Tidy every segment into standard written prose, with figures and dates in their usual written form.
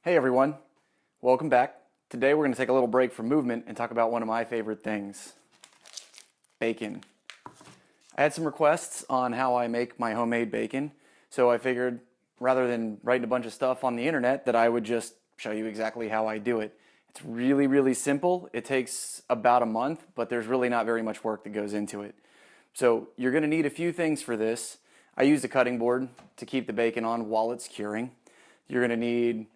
Hey everyone, welcome back. Today we're going to take a little break from movement and talk about one of my favorite things, bacon. I had some requests on how I make my homemade bacon, so I figured rather than writing a bunch of stuff on the internet that I would just show you exactly how I do it. It's really simple. It takes about a month, but there's really not very much work that goes into it. So you're going to need a few things for this. I used a cutting board to keep the bacon on while it's curing. You're going to need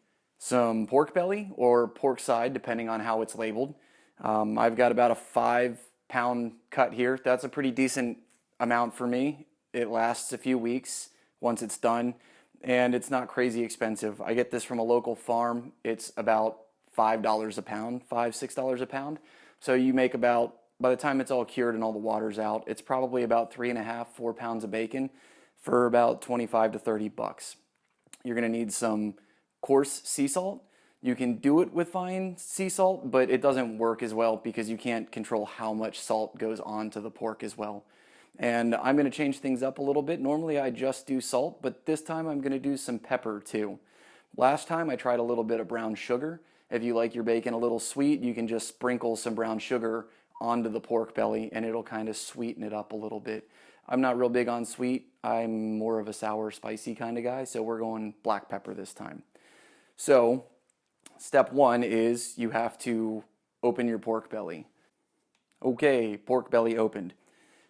some pork belly or pork side, depending on how it's labeled. I've got about a 5-pound cut here. That's a pretty decent amount for me. It lasts a few weeks once it's done, and it's not crazy expensive. I get this from a local farm. It's about $5 a pound, $6 a pound. So you make about, by the time it's all cured and all the water's out, it's probably about 3.5, 4 pounds of bacon for about 25 to 30 bucks. You're gonna need some coarse sea salt. You can do it with fine sea salt, but it doesn't work as well because you can't control how much salt goes onto the pork as well. And I'm going to change things up a little bit. Normally I just do salt, but this time I'm going to do some pepper too. Last time I tried a little bit of brown sugar. If you like your bacon a little sweet, you can just sprinkle some brown sugar onto the pork belly and it'll kind of sweeten it up a little bit. I'm not real big on sweet. I'm more of a sour, spicy kind of guy, so we're going black pepper this time. So, step one is you have to open your pork belly. Okay, pork belly opened.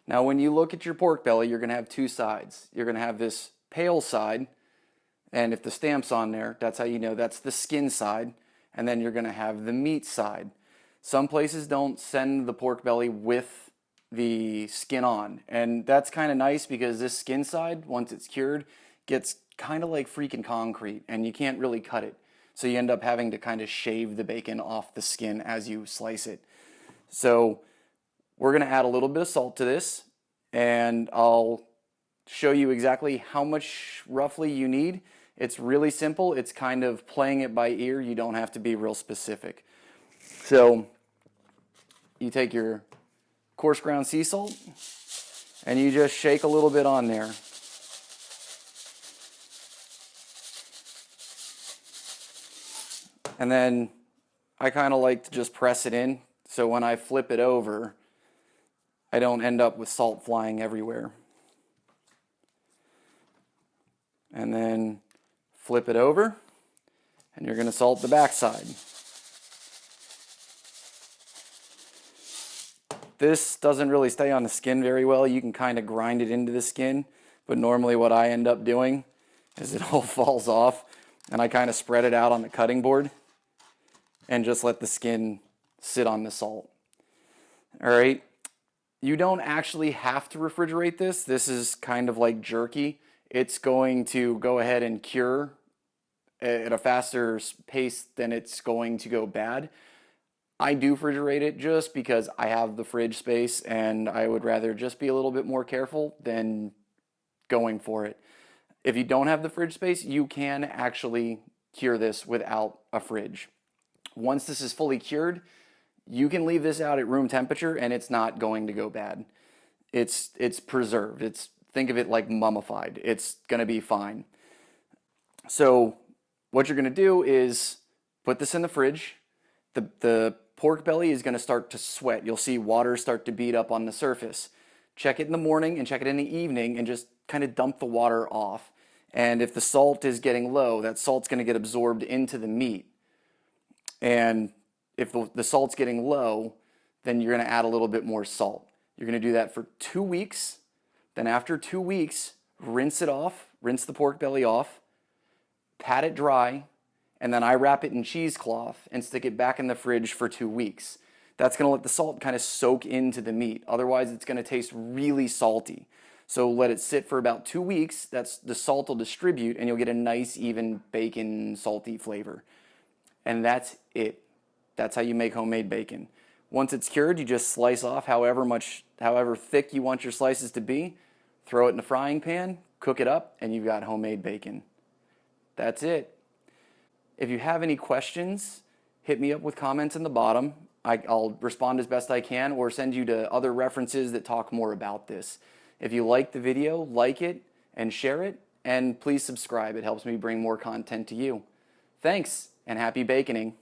Now when you look at your pork belly, you're going to have two sides. You're going to have this pale side, and if the stamp's on there, that's how you know that's the skin side, and then you're going to have the meat side. Some places don't send the pork belly with the skin on, and that's kind of nice because this skin side, once it's cured, gets kind of like freaking concrete and you can't really cut it. So you end up having to kind of shave the bacon off the skin as you slice it. So we're going to add a little bit of salt to this and I'll show you exactly how much roughly you need. It's really simple. It's kind of playing it by ear. You don't have to be real specific. So you take your coarse ground sea salt and you just shake a little bit on there. And then I kind of like to just press it in so when I flip it over, I don't end up with salt flying everywhere. And then flip it over, and you're going to salt the backside. This doesn't really stay on the skin very well. You can kind of grind it into the skin, but normally what I end up doing is it all falls off, and I kind of spread it out on the cutting board and just let the skin sit on the salt. All right, you don't actually have to refrigerate this. This is kind of like jerky. It's going to go ahead and cure at a faster pace than it's going to go bad. I do refrigerate it just because I have the fridge space and I would rather just be a little bit more careful than going for it. If you don't have the fridge space, you can actually cure this without a fridge. Once this is fully cured, you can leave this out at room temperature and it's not going to go bad. It's preserved. Think of it like mummified. It's going to be fine. So what you're going to do is put this in the fridge. The pork belly is going to start to sweat. You'll see water start to bead up on the surface. Check it in the morning and check it in the evening and just kind of dump the water off. And if the salt is getting low, that salt's going to get absorbed into the meat. And if the salt's getting low, then you're going to add a little bit more salt. You're going to do that for 2 weeks. Then after 2 weeks, rinse it off, rinse the pork belly off, pat it dry, and then I wrap it in cheesecloth and stick it back in the fridge for 2 weeks. That's going to let the salt kind of soak into the meat. Otherwise, it's going to taste really salty. So let it sit for about 2 weeks. The salt will distribute and you'll get a nice even bacon salty flavor. And that's it. That's how you make homemade bacon. Once it's cured, you just slice off however thick you want your slices to be, throw it in a frying pan, cook it up, and you've got homemade bacon. That's it. If you have any questions, hit me up with comments in the bottom. I'll respond as best I can or send you to other references that talk more about this. If you like the video, like it and share it, and please subscribe. It helps me bring more content to you. Thanks. and happy baconing.